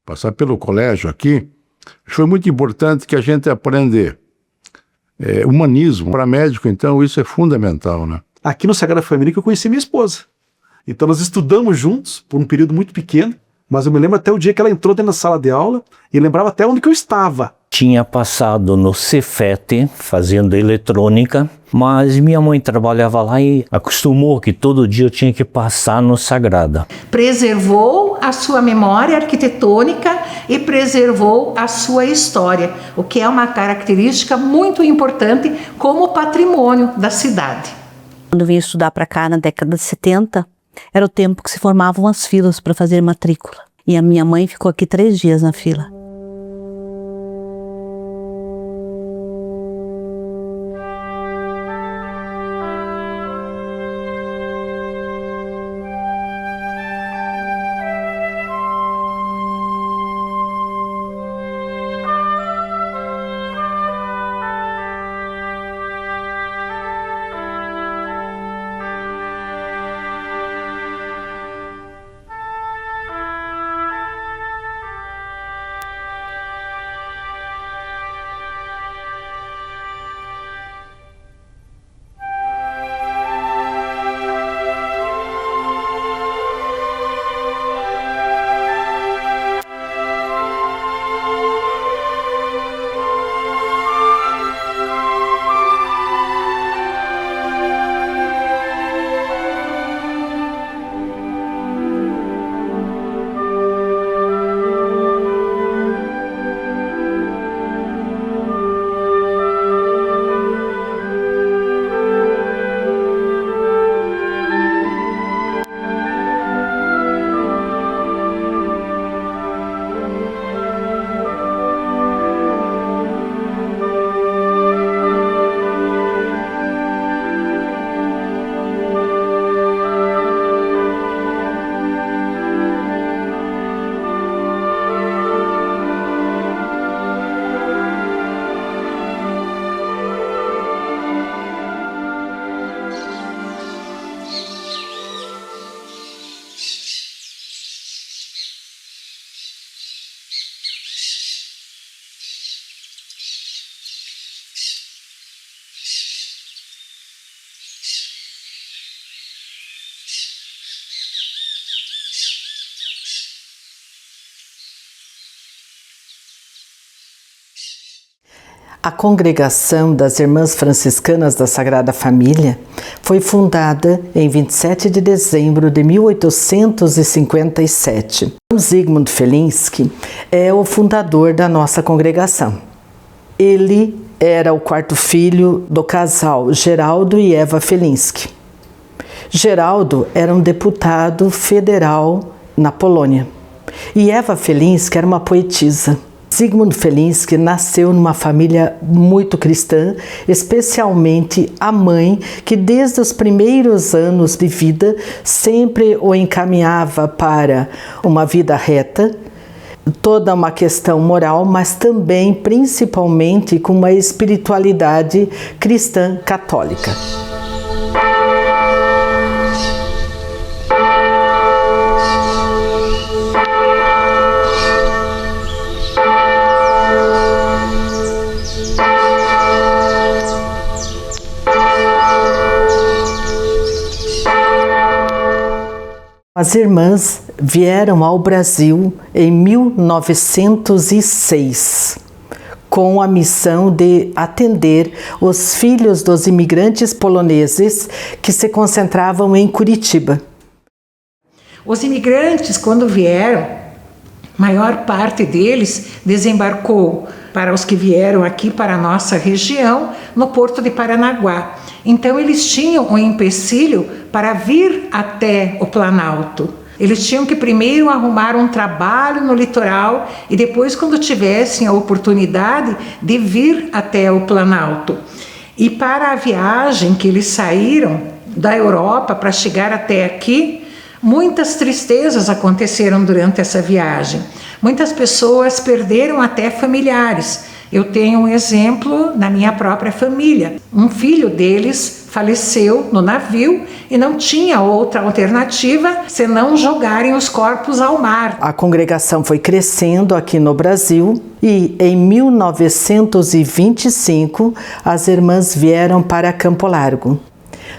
passar pelo colégio aqui, foi muito importante que a gente aprenda humanismo. Para médico, então, isso é fundamental, né? Aqui no Sagrada Família que eu conheci minha esposa. Então nós estudamos juntos por um período muito pequeno, mas eu me lembro até o dia que ela entrou dentro da sala de aula e lembrava até onde que eu estava. Tinha passado no Cefet, fazendo eletrônica, mas minha mãe trabalhava lá e acostumou que todo dia eu tinha que passar no Sagrada. Preservou a sua memória arquitetônica e preservou a sua história, o que é uma característica muito importante como patrimônio da cidade. Quando eu vim estudar para cá na década de 70, era o tempo que se formavam as filas para fazer matrícula. E a minha mãe ficou aqui 3 dias na fila. A Congregação das Irmãs Franciscanas da Sagrada Família foi fundada em 27 de dezembro de 1857. Zygmunt Felinski é o fundador da nossa congregação. Ele era o 4º filho do casal Geraldo e Eva Felinski. Geraldo era um deputado federal na Polônia e Eva Felinski era uma poetisa. Zygmunt Felinski nasceu numa família muito cristã, especialmente a mãe, que desde os primeiros anos de vida sempre o encaminhava para uma vida reta, toda uma questão moral, mas também, principalmente, com uma espiritualidade cristã católica. As irmãs vieram ao Brasil em 1906, com a missão de atender os filhos dos imigrantes poloneses que se concentravam em Curitiba. Os imigrantes, quando vieram, maior parte deles desembarcou para os que vieram aqui para a nossa região, no Porto de Paranaguá. Então eles tinham um empecilho para vir até o Planalto. Eles tinham que primeiro arrumar um trabalho no litoral e depois, quando tivessem a oportunidade de vir até o Planalto. E para a viagem que eles saíram da Europa para chegar até aqui, muitas tristezas aconteceram durante essa viagem. Muitas pessoas perderam até familiares Eu tenho um exemplo na minha própria família. Um filho deles faleceu no navio e não tinha outra alternativa senão jogarem os corpos ao mar. A congregação foi crescendo aqui no Brasil e em 1925 as irmãs vieram para Campo Largo.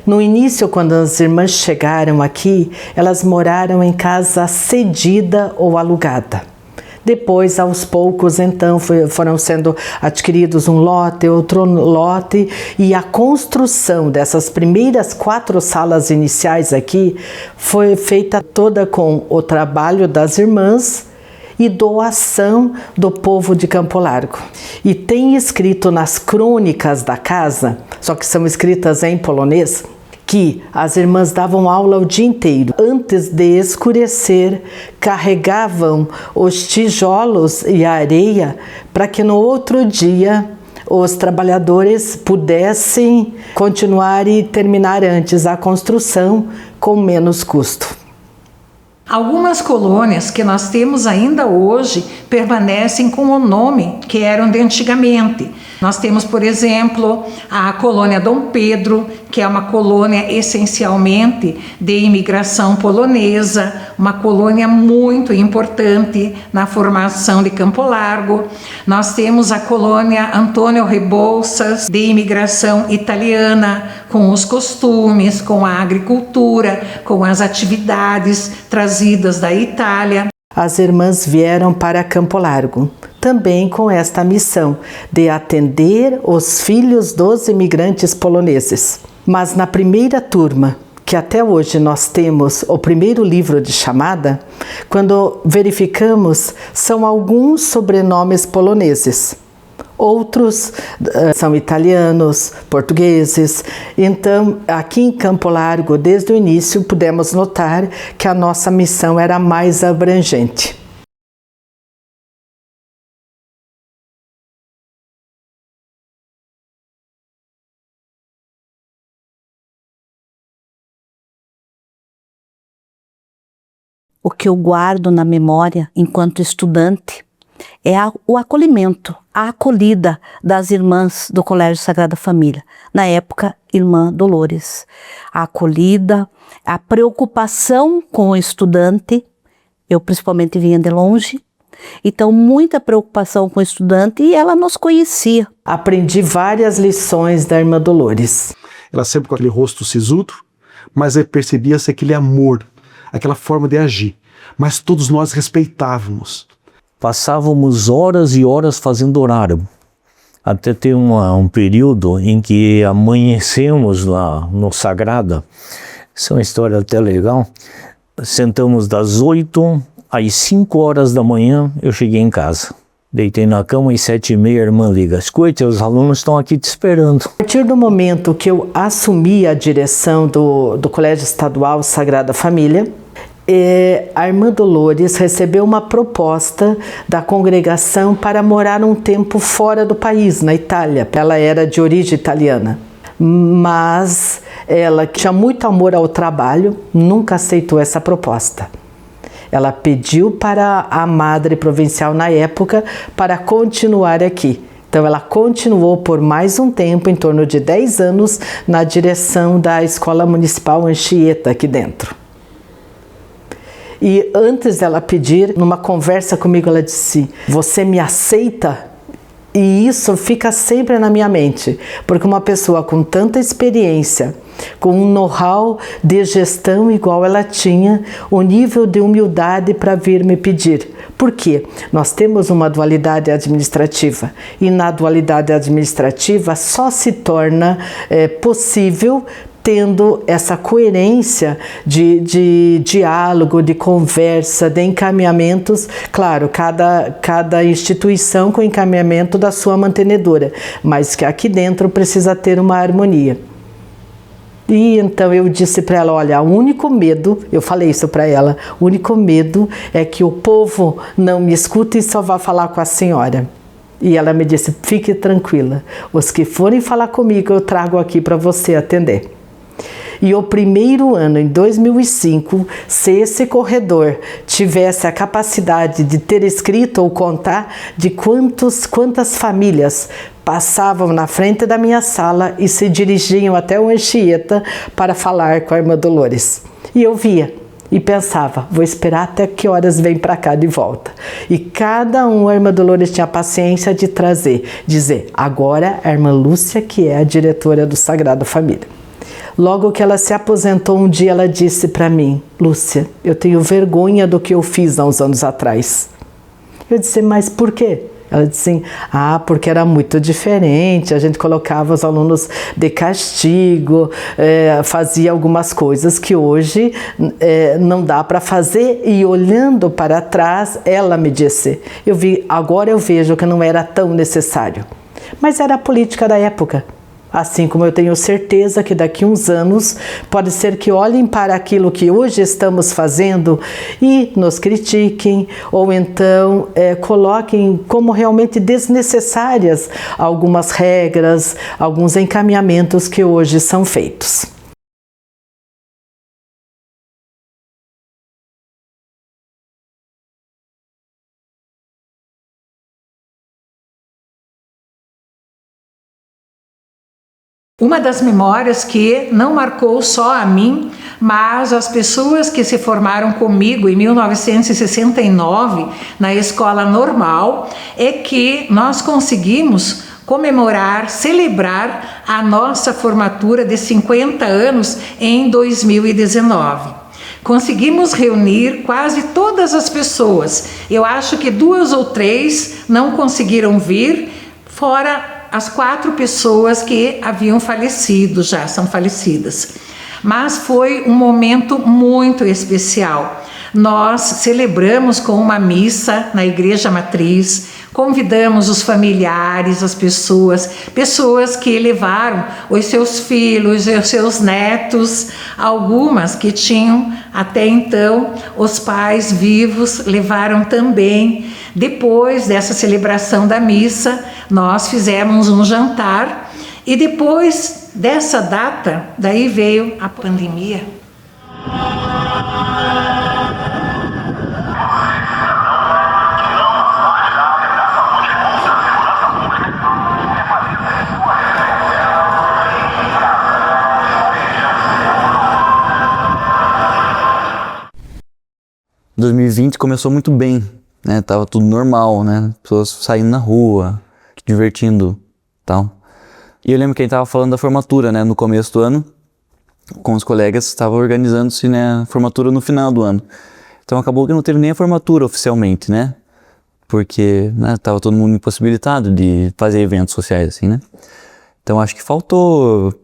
No início, quando as irmãs chegaram aqui, elas moraram em casa cedida ou alugada. Depois, aos poucos, então, foram sendo adquiridos um lote, outro lote, e a construção dessas primeiras 4 salas iniciais aqui foi feita toda com o trabalho das irmãs e doação do povo de Campo Largo. E tem escrito nas crônicas da casa, só que são escritas em polonês, que as irmãs davam aula o dia inteiro. Antes de escurecer, carregavam os tijolos e a areia para que no outro dia os trabalhadores pudessem continuar e terminar antes a construção com menos custo. Algumas colônias que nós temos ainda hoje permanecem com o nome que eram de antigamente. Nós temos, por exemplo, a colônia Dom Pedro, que é uma colônia essencialmente de imigração polonesa, uma colônia muito importante na formação de Campo Largo. Nós temos a colônia Antônio Rebouças, de imigração italiana, com os costumes, com a agricultura, com as atividades trazidas da Itália. As irmãs vieram para Campo Largo, também com esta missão de atender os filhos dos imigrantes poloneses. Mas na primeira turma, que até hoje nós temos o primeiro livro de chamada, quando verificamos, são alguns sobrenomes poloneses. Outros são italianos, portugueses. Então, aqui em Campo Largo, desde o início, pudemos notar que a nossa missão era mais abrangente. O que eu guardo na memória enquanto estudante é o acolhimento, a acolhida das irmãs do Colégio Sagrada Família, na época, Irmã Dolores. A acolhida, a preocupação com o estudante, eu principalmente vinha de longe, então muita preocupação com o estudante e ela nos conhecia. Aprendi várias lições da Irmã Dolores. Ela sempre com aquele rosto sisudo, mas percebia-se aquele amor, aquela forma de agir. Mas todos nós respeitávamos. Passávamos horas e horas fazendo horário. Até ter um período em que amanhecemos lá no Sagrada. Isso é uma história até legal. Sentamos das 8 às 5 horas da manhã, eu cheguei em casa. Deitei na cama e 7h30 a irmã liga: escute, os alunos estão aqui te esperando. A partir do momento que eu assumi a direção do Colégio Estadual Sagrada Família, a Irmã Dolores recebeu uma proposta da congregação para morar um tempo fora do país, na Itália. Ela era de origem italiana, mas ela tinha muito amor ao trabalho, nunca aceitou essa proposta. Ela pediu para a madre provincial na época para continuar aqui. Então ela continuou por mais um tempo, em torno de 10 anos, na direção da Escola Municipal Anchieta aqui dentro. E antes dela pedir, numa conversa comigo, ela disse: você me aceita? E isso fica sempre na minha mente, porque uma pessoa com tanta experiência, com um know-how de gestão igual ela tinha, o nível de humildade para vir me pedir. Por quê? Nós temos uma dualidade administrativa, e na dualidade administrativa só se torna possível tendo essa coerência de diálogo, de conversa, de encaminhamentos, claro, cada instituição com encaminhamento da sua mantenedora, mas que aqui dentro precisa ter uma harmonia. E então eu disse para ela: olha, o único medo, eu falei isso para ela, o único medo é que o povo não me escuta e só vá falar com a senhora. E ela me disse: fique tranquila, os que forem falar comigo eu trago aqui para você atender. e o primeiro ano, em 2005, se esse corredor tivesse a capacidade de ter escrito ou contar de quantas famílias passavam na frente da minha sala e se dirigiam até o Anchieta para falar com a irmã Dolores. E eu via e pensava, vou esperar até que horas vem para cá de volta. E cada um, a irmã Dolores tinha a paciência de dizer, agora a irmã Lúcia, que é a diretora do Sagrada Família. Logo que ela se aposentou, um dia ela disse para mim, Lúcia, eu tenho vergonha do que eu fiz há uns anos atrás. Eu disse, mas por quê? Ela disse assim, porque era muito diferente, a gente colocava os alunos de castigo, fazia algumas coisas que hoje não dá para fazer, e olhando para trás, ela me disse, agora eu vejo que não era tão necessário, mas era a política da época. Assim como eu tenho certeza que daqui a uns anos pode ser que olhem para aquilo que hoje estamos fazendo e nos critiquem, ou então coloquem como realmente desnecessárias algumas regras, alguns encaminhamentos que hoje são feitos. Uma das memórias que não marcou só a mim, mas as pessoas que se formaram comigo em 1969 na escola normal, é que nós conseguimos comemorar, celebrar a nossa formatura de 50 anos em 2019. Conseguimos reunir quase todas as pessoas. Eu acho que 2 ou 3 não conseguiram vir, fora as 4 pessoas que haviam falecido, já são falecidas. Mas foi um momento muito especial. Nós celebramos com uma missa na Igreja Matriz, convidamos os familiares, as pessoas que levaram os seus filhos e os seus netos, algumas que tinham até então os pais vivos, levaram também. Depois dessa celebração da missa, nós fizemos um jantar e depois dessa data, daí veio a pandemia. Em 2020 começou muito bem, né? Tava tudo normal, né? Pessoas saindo na rua, divertindo, tal. E eu lembro que a gente tava falando da formatura, né? No começo do ano, com os colegas, estava organizando-se, né, a formatura no final do ano. Então acabou que não teve nem a formatura oficialmente, né? Porque, né, tava todo mundo impossibilitado de fazer eventos sociais, assim, né? Então acho que faltou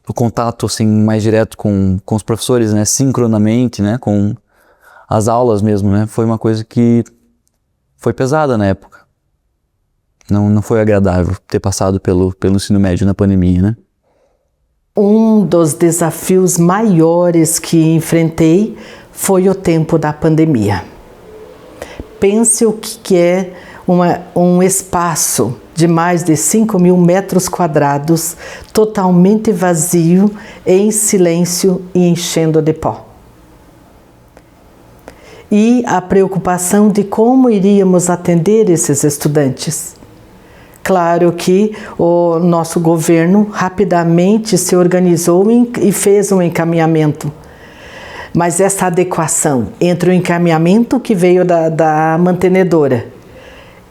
o contato, assim, mais direto com os professores, né? Sincronamente, né? Com as aulas mesmo, né? Foi uma coisa que foi pesada na época. Não foi agradável ter passado pelo ensino médio na pandemia, né? Um dos desafios maiores que enfrentei foi o tempo da pandemia. Pense o que é um espaço de mais de 5.000 metros quadrados, totalmente vazio, em silêncio e enchendo de pó. E a preocupação de como iríamos atender esses estudantes. Claro que o nosso governo rapidamente se organizou e fez um encaminhamento. Mas essa adequação entre o encaminhamento que veio da mantenedora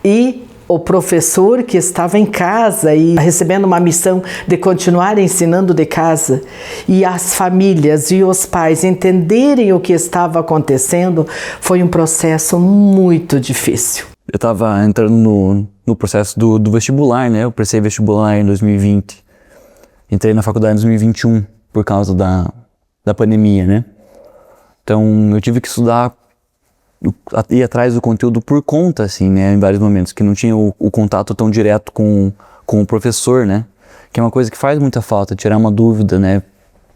e o professor que estava em casa e recebendo uma missão de continuar ensinando de casa, e as famílias e os pais entenderem o que estava acontecendo, foi um processo muito difícil. Eu estava entrando no processo do vestibular, né? Eu prestei vestibular em 2020. Entrei na faculdade em 2021 por causa da pandemia, né? Então eu tive que estudar, ir atrás do conteúdo por conta, assim, né? Em vários momentos, que não tinha o contato tão direto com o professor, né? Que é uma coisa que faz muita falta, tirar uma dúvida, né?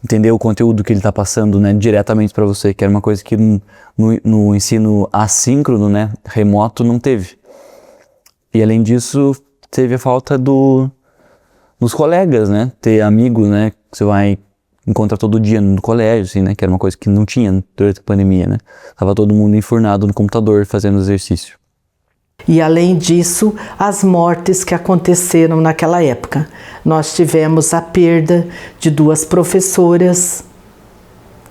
Entender o conteúdo que ele está passando, né? Diretamente para você, que era uma coisa que no ensino assíncrono, né? Remoto, não teve. E além disso, teve a falta dos colegas, né? Ter amigos, né? Que você vai encontrar todo dia no colégio, assim, né? Que era uma coisa que não tinha durante a pandemia, né? Tava todo mundo enfurnado no computador fazendo exercício. E além disso, as mortes que aconteceram naquela época. Nós tivemos a perda de 2 professoras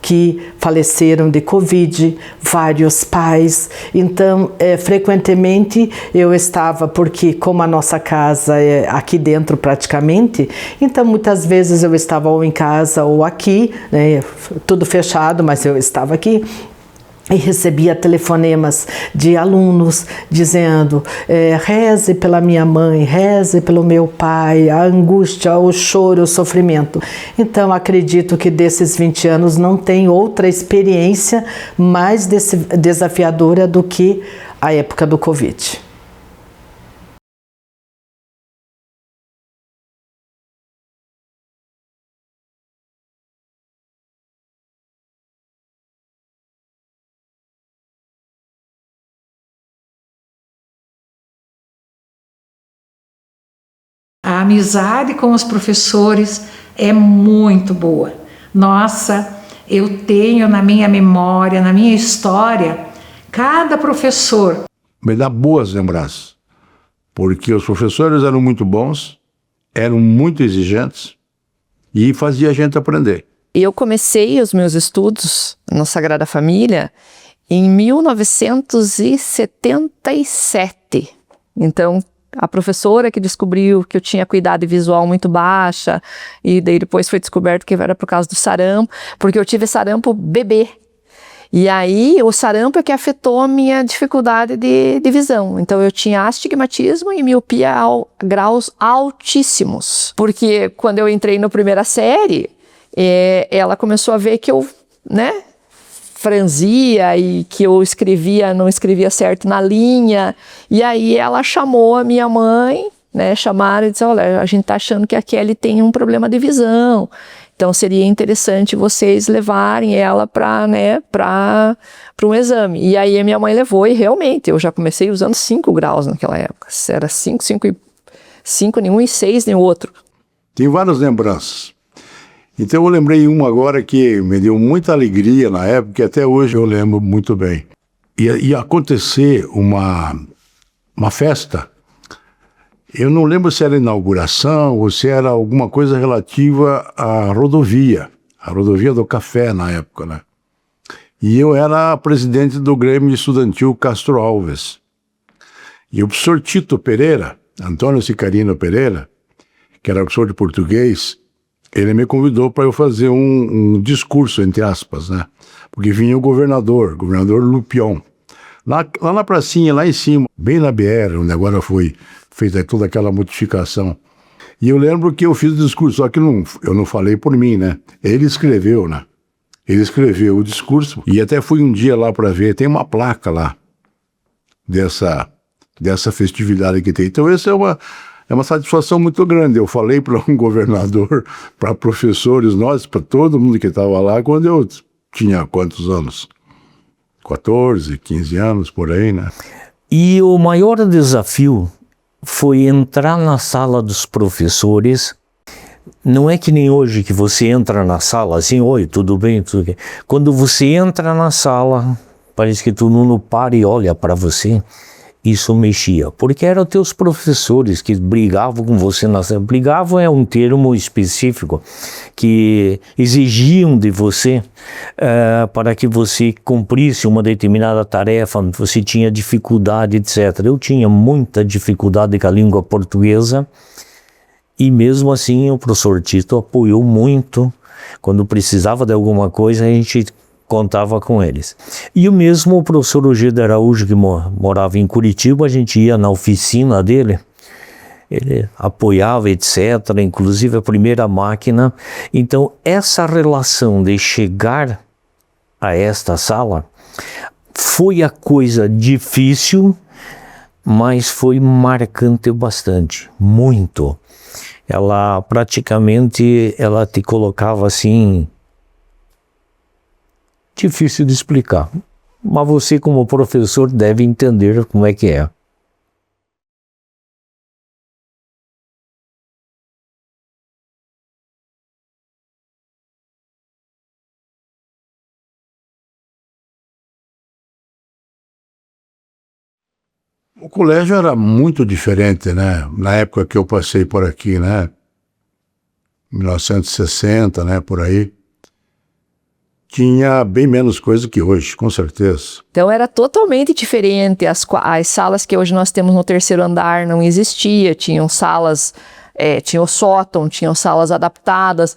que faleceram de Covid, vários pais. Então, frequentemente eu estava, porque como a nossa casa é aqui dentro praticamente, então muitas vezes eu estava ou em casa ou aqui, né, tudo fechado, mas eu estava aqui. E recebia telefonemas de alunos dizendo, reze pela minha mãe, reze pelo meu pai, a angústia, o choro, o sofrimento. Então acredito que desses 20 anos não tem outra experiência mais desafiadora do que a época do Covid. A amizade com os professores é muito boa. Nossa, eu tenho na minha memória, na minha história, cada professor. Me dá boas lembranças, porque os professores eram muito bons, eram muito exigentes e fazia a gente aprender. Eu comecei os meus estudos na Sagrada Família em 1977. Então, a professora que descobriu que eu tinha acuidade visual muito baixa, e daí depois foi descoberto que era por causa do sarampo, porque eu tive sarampo bebê. E aí o sarampo é que afetou a minha dificuldade de visão. Então eu tinha astigmatismo e miopia a graus altíssimos. Porque quando eu entrei na primeira série, ela começou a ver que eu, né, franzia e que eu não escrevia certo na linha, e aí ela chamou a minha mãe, né, chamaram e disse, olha, a gente tá achando que a Kelly tem um problema de visão, então seria interessante vocês levarem ela para um exame. E aí a minha mãe levou e realmente, eu já comecei usando 5 graus naquela época, era 5 nenhum e 6 nem o outro. Tem várias lembranças. Então eu lembrei uma agora que me deu muita alegria na época, que até hoje eu lembro muito bem. Ia acontecer uma festa, eu não lembro se era inauguração ou se era alguma coisa relativa à rodovia, a rodovia do café na época, né? E eu era presidente do Grêmio Estudantil Castro Alves. E o professor Tito Pereira, Antônio Sicarino Pereira, que era professor de português, ele me convidou para eu fazer um discurso, entre aspas, né? Porque vinha o governador Lupion. Lá na pracinha, lá em cima, bem na BR, onde agora foi feita toda aquela modificação. E eu lembro que eu fiz o discurso, só que eu não falei por mim, né? Ele escreveu, né? Ele escreveu o discurso e até fui um dia lá para ver, tem uma placa lá dessa festividade que tem. Então essa é uma satisfação muito grande. Eu falei para um governador, para professores, para todo mundo que estava lá, quando eu tinha quantos anos? 14, 15 anos, por aí, né? E o maior desafio foi entrar na sala dos professores. Não é que nem hoje que você entra na sala assim, oi, tudo bem, tudo bem. Quando você entra na sala, parece que todo mundo para e olha para você. Isso mexia, porque eram teus professores que brigavam com você na sala. Brigavam é um termo específico que exigiam de você para que você cumprisse uma determinada tarefa, você tinha dificuldade, etc. Eu tinha muita dificuldade com a língua portuguesa e mesmo assim o professor Tito apoiou muito. Quando precisava de alguma coisa, a gente contava com eles. E o mesmo o professor Eugênio de Araújo, que morava em Curitiba, a gente ia na oficina dele, ele apoiava, etc., inclusive a primeira máquina. Então, essa relação de chegar a esta sala foi a coisa difícil, mas foi marcante bastante, muito. Ela praticamente, ela te colocava assim, difícil de explicar, mas você como professor deve entender como é que é. O colégio era muito diferente, né? Na época que eu passei por aqui, né? 1960, né? Por aí. Tinha bem menos coisa que hoje, com certeza. Então era totalmente diferente. As salas que hoje nós temos no terceiro andar não existia. Tinham salas, tinha o sótão, tinham salas adaptadas,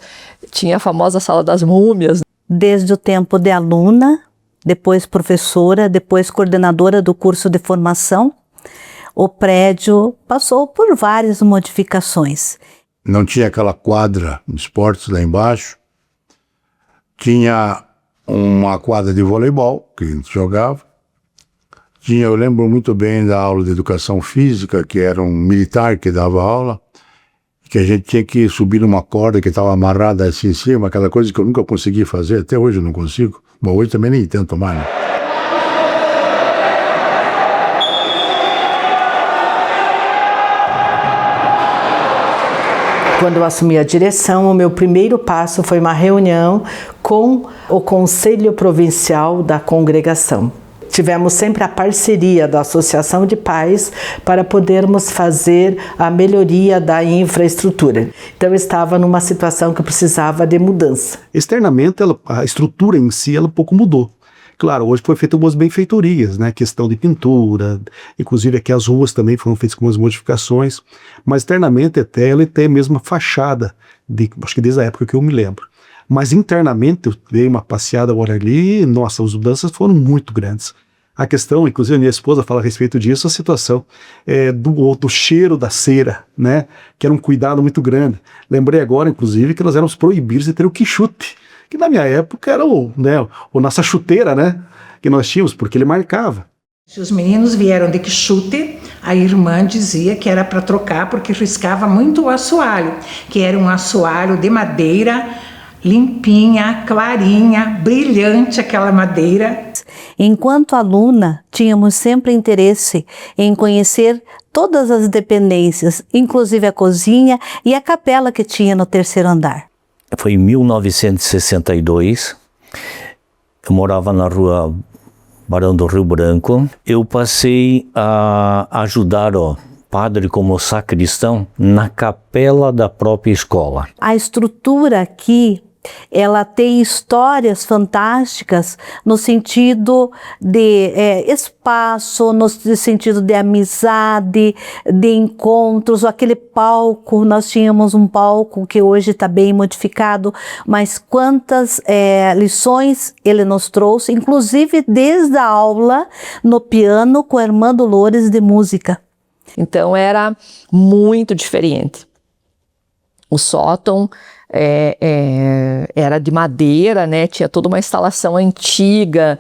tinha a famosa sala das múmias. Desde o tempo de aluna, depois professora, depois coordenadora do curso de formação, o prédio passou por várias modificações. Não tinha aquela quadra de esportes lá embaixo. Tinha uma quadra de voleibol que a gente jogava. Eu lembro muito bem da aula de educação física, que era um militar que dava aula, que a gente tinha que subir numa corda que estava amarrada assim em cima, aquela coisa que eu nunca consegui fazer, até hoje eu não consigo. Bom, hoje também nem tento mais, né? Quando eu assumi a direção, o meu primeiro passo foi uma reunião com o Conselho Provincial da Congregação. Tivemos sempre a parceria da Associação de Pais para podermos fazer a melhoria da infraestrutura. Então eu estava numa situação que eu precisava de mudança. Externamente, a estrutura em si, ela um pouco mudou. Claro, hoje foi feita algumas benfeitorias, né? Questão de pintura, inclusive aqui as ruas também foram feitas com algumas modificações, mas externamente até ela tem a mesma fachada, acho que desde a época que eu me lembro. Mas internamente eu dei uma passeada agora ali e, nossa, as mudanças foram muito grandes. A questão, inclusive a minha esposa fala a respeito disso, a situação do cheiro da cera, né? Que era um cuidado muito grande. Lembrei agora, inclusive, que nós éramos proibidos de ter o quichute, que na minha época era o nossa chuteira, né? Que nós tínhamos, porque ele marcava. Se os meninos vieram de quichute, a irmã dizia que era para trocar porque riscava muito o assoalho, que era um assoalho de madeira, limpinha, clarinha, brilhante aquela madeira. Enquanto aluna, tínhamos sempre interesse em conhecer todas as dependências, inclusive a cozinha e a capela que tinha no terceiro andar. Foi em 1962, eu morava na rua Barão do Rio Branco. Eu passei a ajudar o padre como sacristão na capela da própria escola. A estrutura aqui, ela tem histórias fantásticas no sentido de espaço, no sentido de amizade, de encontros. Aquele palco, nós tínhamos um palco que hoje está bem modificado, mas quantas lições ele nos trouxe, inclusive desde a aula no piano com a irmã Dolores de música. Então era muito diferente. O sótão era de madeira, né? Tinha toda uma instalação antiga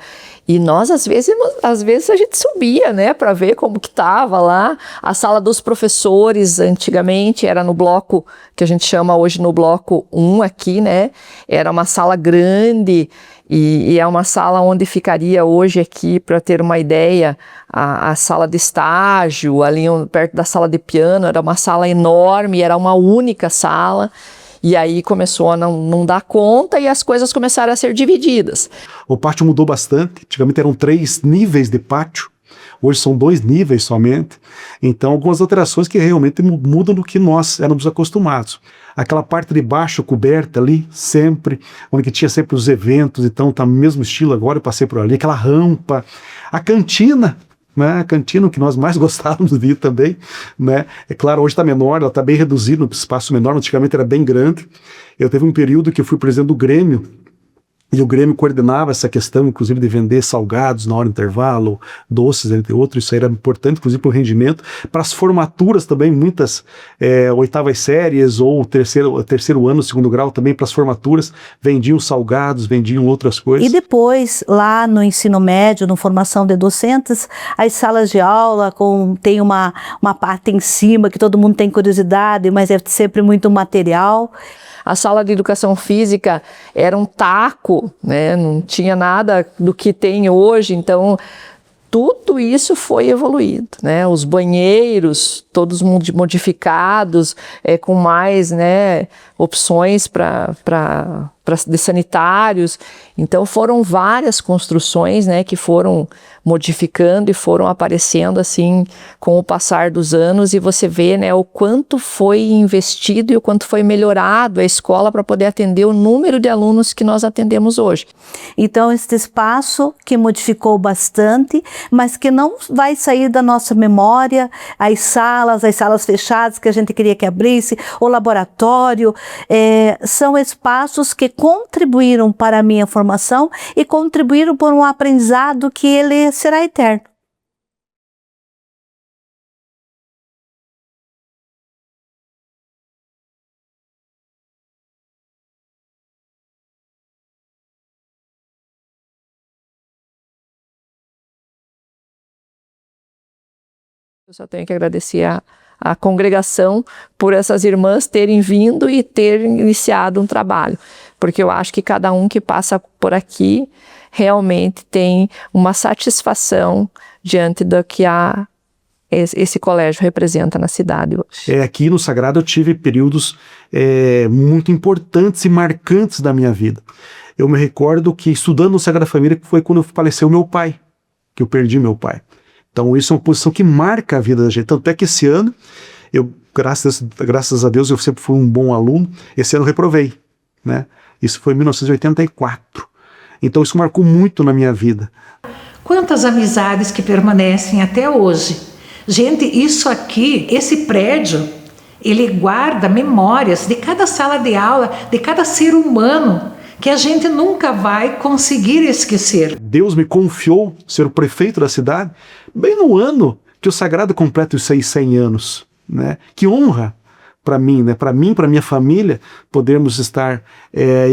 e nós às vezes a gente subia, né, para ver como que tava lá. A sala dos professores antigamente era no bloco que a gente chama hoje no bloco 1 aqui, né? Era uma sala grande e é uma sala onde ficaria hoje aqui, para ter uma ideia, a sala de estágio ali perto da sala de piano. Era uma sala enorme, era uma única sala. E aí começou a não dar conta e as coisas começaram a ser divididas. O pátio mudou bastante. Antigamente eram 3 níveis de pátio. Hoje são 2 níveis somente. Então algumas alterações que realmente mudam do que nós éramos acostumados. Aquela parte de baixo coberta ali, sempre, onde tinha sempre os eventos, então tá no mesmo estilo agora, eu passei por ali. Aquela rampa, a cantina, né? A cantina, que nós mais gostávamos de ir também, né? É claro, hoje está menor, ela está bem reduzida, no espaço menor, antigamente era bem grande. Eu teve um período que eu fui presidente do Grêmio, e o Grêmio coordenava essa questão, inclusive, de vender salgados na hora do intervalo, doces, entre outros. Isso aí era importante, inclusive, para o rendimento. Para as formaturas também, muitas oitavas séries ou terceiro ano, segundo grau, também para as formaturas, vendiam salgados, vendiam outras coisas. E depois, lá no ensino médio, na formação de docentes, as salas de aula tem uma parte em cima que todo mundo tem curiosidade, mas é sempre muito material. A sala de educação física era um taco, né? Não tinha nada do que tem hoje, então tudo isso foi evoluído, né? Os banheiros, todos modificados, com mais, né, opções para de sanitários. Então foram várias construções, né, que foram modificando e foram aparecendo assim com o passar dos anos, e você vê, né, o quanto foi investido e o quanto foi melhorado a escola para poder atender o número de alunos que nós atendemos hoje. Então, este espaço que modificou bastante, mas que não vai sair da nossa memória, as salas fechadas que a gente queria que abrisse, o laboratório, são espaços que contribuíram para a minha formação e contribuíram por um aprendizado que ele será eterno. Eu só tenho que agradecer a congregação por essas irmãs terem vindo e terem iniciado um trabalho, porque eu acho que cada um que passa por aqui realmente tem uma satisfação diante do que esse colégio representa na cidade hoje. Aqui no Sagrado eu tive períodos muito importantes e marcantes da minha vida. Eu me recordo que estudando no Sagrada Família foi quando faleceu meu pai, que eu perdi meu pai. Então isso é uma posição que marca a vida da gente. Tanto é que esse ano, graças a Deus, eu sempre fui um bom aluno. Esse ano eu reprovei, né? Isso foi em 1984. Então isso marcou muito na minha vida. Quantas amizades que permanecem até hoje. Gente, isso aqui, esse prédio, ele guarda memórias de cada sala de aula, de cada ser humano, que a gente nunca vai conseguir esquecer. Deus me confiou ser o prefeito da cidade, bem no ano que o Sagrado completa os seus 100 anos. Né? Que honra para mim, né? Para mim, para minha família, podermos estar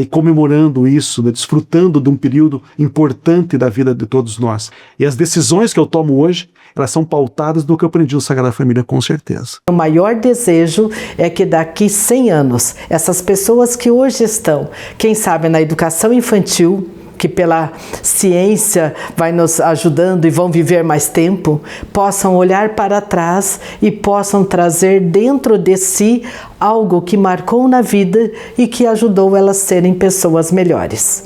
comemorando isso, né? Desfrutando de um período importante da vida de todos nós. E as decisões que eu tomo hoje, elas são pautadas do que eu aprendi no Sagrada Família, com certeza. O maior desejo é que daqui 100 anos, essas pessoas que hoje estão, quem sabe na educação infantil, que pela ciência vai nos ajudando e vão viver mais tempo, possam olhar para trás e possam trazer dentro de si algo que marcou na vida e que ajudou elas a serem pessoas melhores.